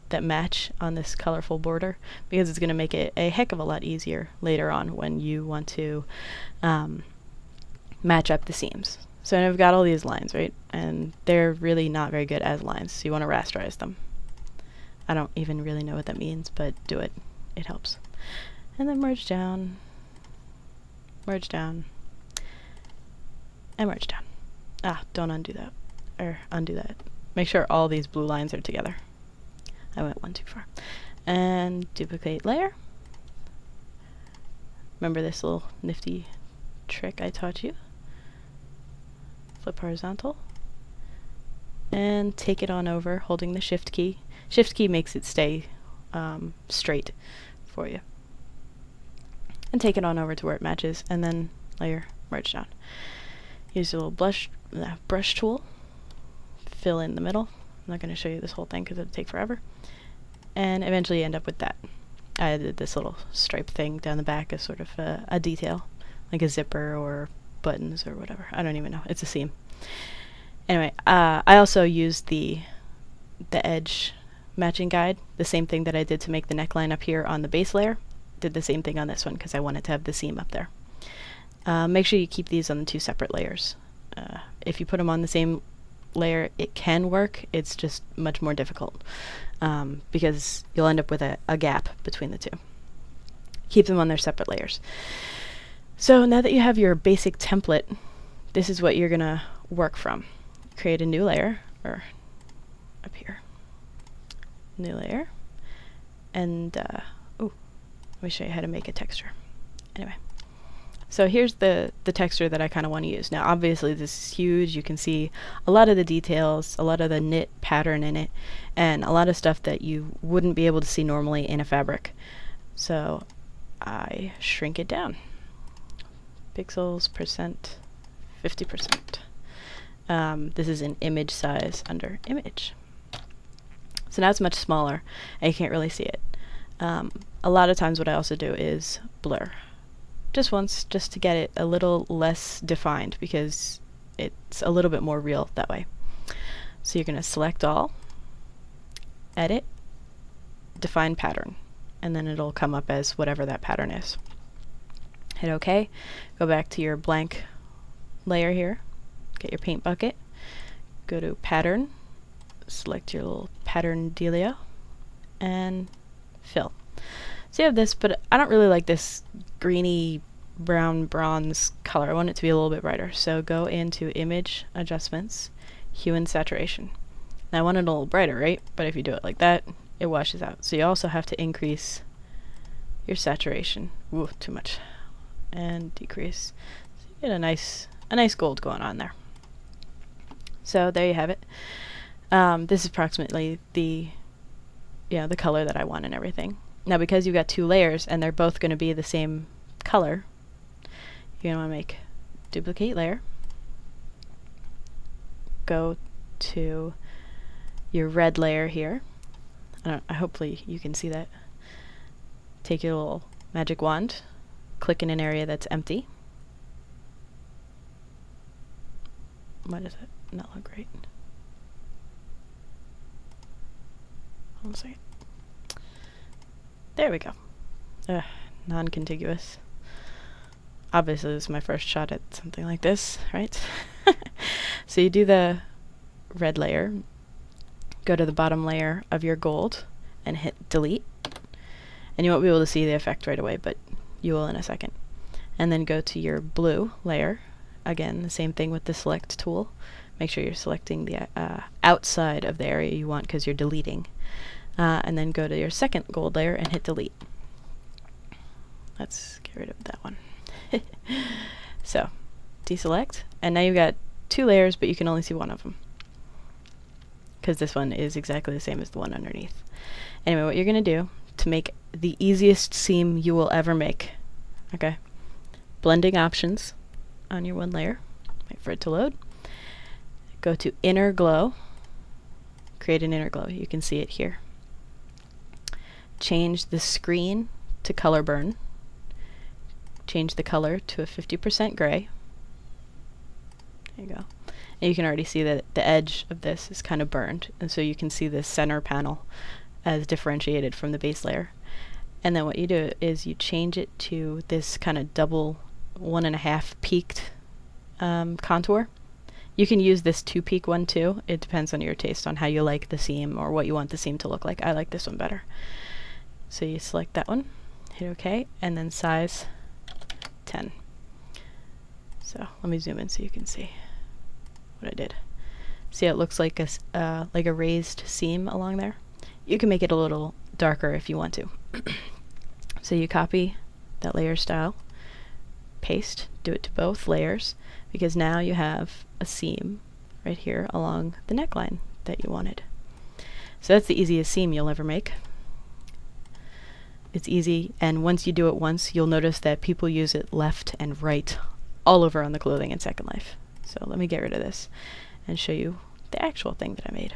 that match on this colorful border, because it's going to make it a heck of a lot easier later on when you want to match up the seams. So I've got all these lines, right? And they're really not very good as lines, so you want to rasterize them. I don't even really know what that means, but do it. It helps. And then merge down, and merge down. Ah, don't undo that. Or undo that. Make sure all these blue lines are together. I went one too far. And duplicate layer. Remember this little nifty trick I taught you? Flip horizontal. And take it on over, holding the Shift key. Shift key makes it stay straight for you. And take it on over to where it matches, and then layer, merge down. Use your little brush tool. Fill in the middle. I'm not going to show you this whole thing because it'll take forever. And eventually you end up with that. I added this little stripe thing down the back as sort of a detail, like a zipper or buttons or whatever. I don't even know. It's a seam. Anyway, I also used the edge matching guide, the same thing that I did to make the neckline up here on the base layer. Did the same thing on this one because I wanted to have the seam up there. Make sure you keep these on the 2 separate layers. If you put them on the same layer, it can work. It's just much more difficult because you'll end up with a gap between the 2. Keep them on their separate layers. So now that you have your basic template, this is what you're going to work from. Create a new layer, or up here. New layer. And, let me show you how to make a texture. Anyway. So here's the texture that I kind of want to use. Now obviously this is huge. You can see a lot of the details, a lot of the knit pattern in it, and a lot of stuff that you wouldn't be able to see normally in a fabric. So I shrink it down. Pixels, percent, 50%. This is in image size under image. So now it's much smaller and you can't really see it. A lot of times what I also do is blur. Just once, just to get it a little less defined because it's a little bit more real that way. So you're going to select all, edit, define pattern, and then it'll come up as whatever that pattern is. Hit OK, go back to your blank layer here, get your paint bucket, go to pattern, select your little pattern dealio, and fill. So you have this, but I don't really like this greeny brown bronze color. I want it to be a little bit brighter. So go into image adjustments, hue and saturation. Now I want it a little brighter, right? But if you do it like that, it washes out. So you also have to increase your saturation. Ooh, too much. And decrease. So you get a nice gold going on there. So there you have it. This is approximately the color that I want and everything. Now because you've got 2 layers and they're both going to be the same color, you're going to want to make duplicate layer, go to your red layer here. Hopefully you can see that. Take your little magic wand, click in an area that's empty. Why does it not look great? Hold on a second. There we go. Non-contiguous. Obviously this is my first shot at something like this, right? So you do the red layer, go to the bottom layer of your gold and hit delete. And you won't be able to see the effect right away, but you will in a second. And then go to your blue layer. Again, the same thing with the select tool. Make sure you're selecting the outside of the area you want because you're deleting. And then go to your second gold layer and hit delete. Let's get rid of that one. So, deselect, and now you've got 2 layers, but you can only see one of them because this one is exactly the same as the one underneath. Anyway, what you're going to do to make the easiest seam you will ever make, okay? Blending options on your one layer. Wait for it to load. Go to inner glow. Create an inner glow. You can see it here. Change the screen to color burn. Change the color to a 50% gray. There you go. And you can already see that the edge of this is kind of burned, and so you can see the center panel as differentiated from the base layer. And then what you do is you change it to this kind of double 1.5 peaked contour. You can use this 2 peak one too. It depends on your taste on how you like the seam or what you want the seam to look like. I like this one better. So you select that one, hit OK, and then size 10. So let me zoom in so you can see what I did. See how it looks like a raised seam along there? You can make it a little darker if you want to. So you copy that layer style, paste, do it to both layers, because now you have a seam right here along the neckline that you wanted. So that's the easiest seam you'll ever make. It's easy, and once you do it once, you'll notice that people use it left and right all over on the clothing in Second Life. So let me get rid of this and show you the actual thing that I made.